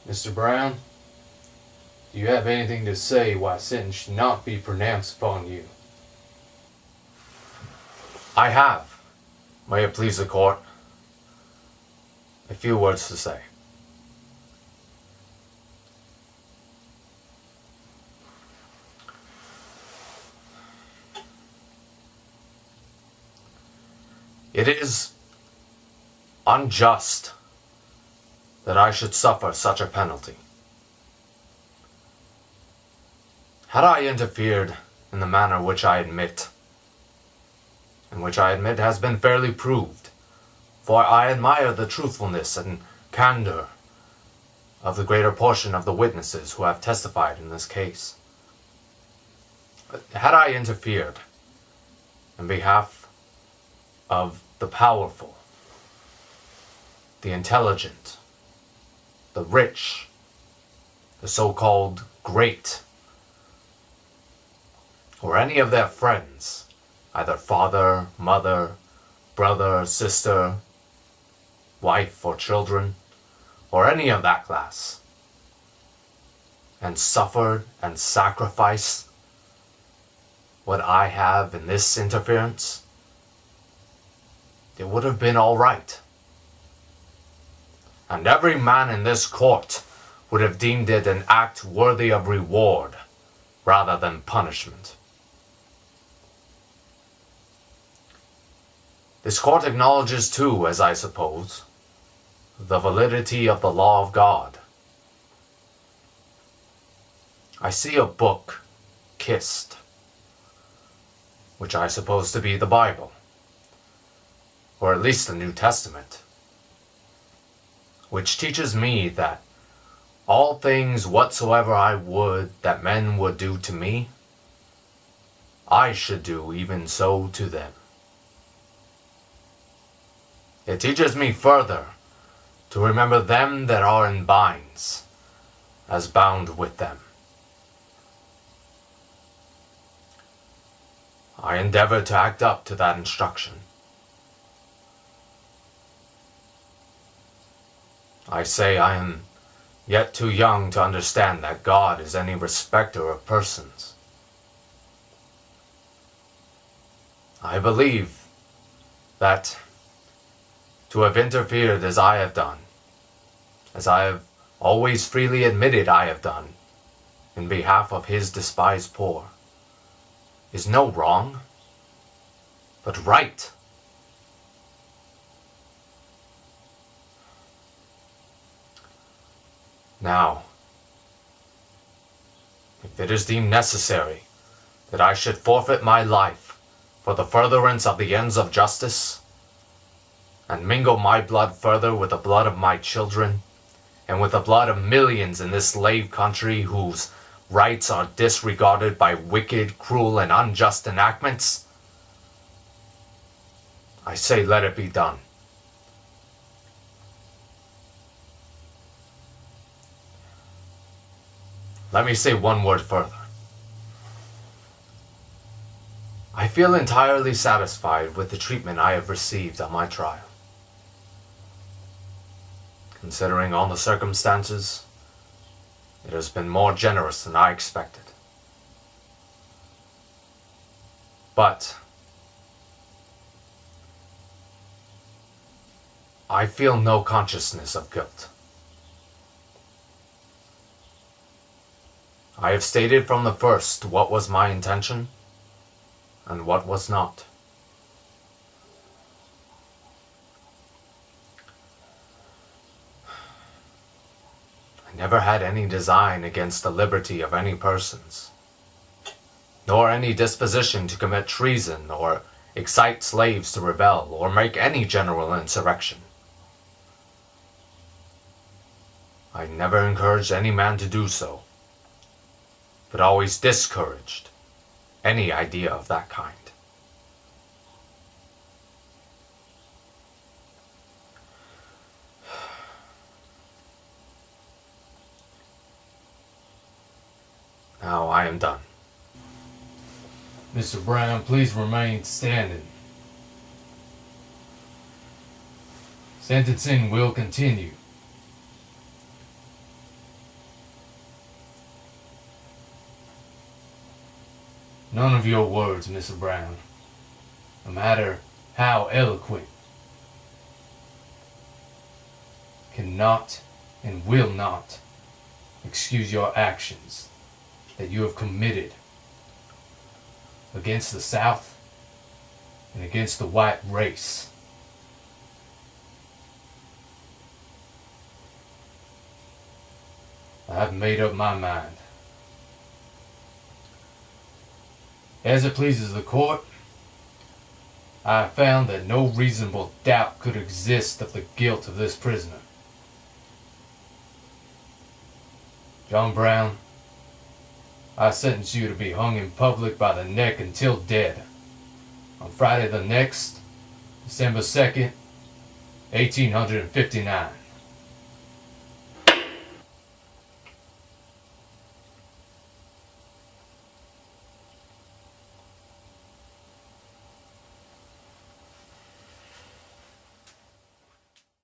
Mr. Brown, do you have anything to say why sentence should not be pronounced upon you? I have, may it please the court, a few words to say. It is unjust that I should suffer such a penalty. Had I interfered in the manner which I admit, and which I admit has been fairly proved, for I admire the truthfulness and candor of the greater portion of the witnesses who have testified in this case. Had I interfered in behalf of the powerful, the intelligent, the rich, the so-called great, or any of their friends, either father, mother, brother, sister, wife, or children, or any of that class, and suffered and sacrificed what I have in this interference, it would have been all right. And every man in this court would have deemed it an act worthy of reward rather than punishment. This court acknowledges too, as I suppose, the validity of the law of God. I see a book kissed, which I suppose to be the Bible, or at least the New Testament, which teaches me that all things whatsoever I would that men would do to me, I should do even so to them. It teaches me further to remember them that are in binds, as bound with them. I endeavor to act up to that instruction. I say I am yet too young to understand that God is any respecter of persons. I believe that to have interfered as I have done, as I have always freely admitted I have done, in behalf of his despised poor, is no wrong, but right. Now, if it is deemed necessary that I should forfeit my life for the furtherance of the ends of justice, and mingle my blood further with the blood of my children, and with the blood of millions in this slave country whose rights are disregarded by wicked, cruel, and unjust enactments, I say let it be done. Let me say one word further. I feel entirely satisfied with the treatment I have received on my trial. Considering all the circumstances, it has been more generous than I expected. But I feel no consciousness of guilt. I have stated from the first what was my intention and what was not. I never had any design against the liberty of any persons, nor any disposition to commit treason or excite slaves to rebel or make any general insurrection. I never encouraged any man to do so, but always discouraged any idea of that kind. Now I am done. Mr. Brown, please remain standing. Sentencing will continue. None of your words, Mr. Brown, no matter how eloquent, cannot and will not excuse your actions that you have committed against the South and against the white race. I've made up my mind. As it pleases the court, I have found that no reasonable doubt could exist of the guilt of this prisoner. John Brown, I sentence you to be hung in public by the neck until dead on Friday the next, December 2nd, 1859.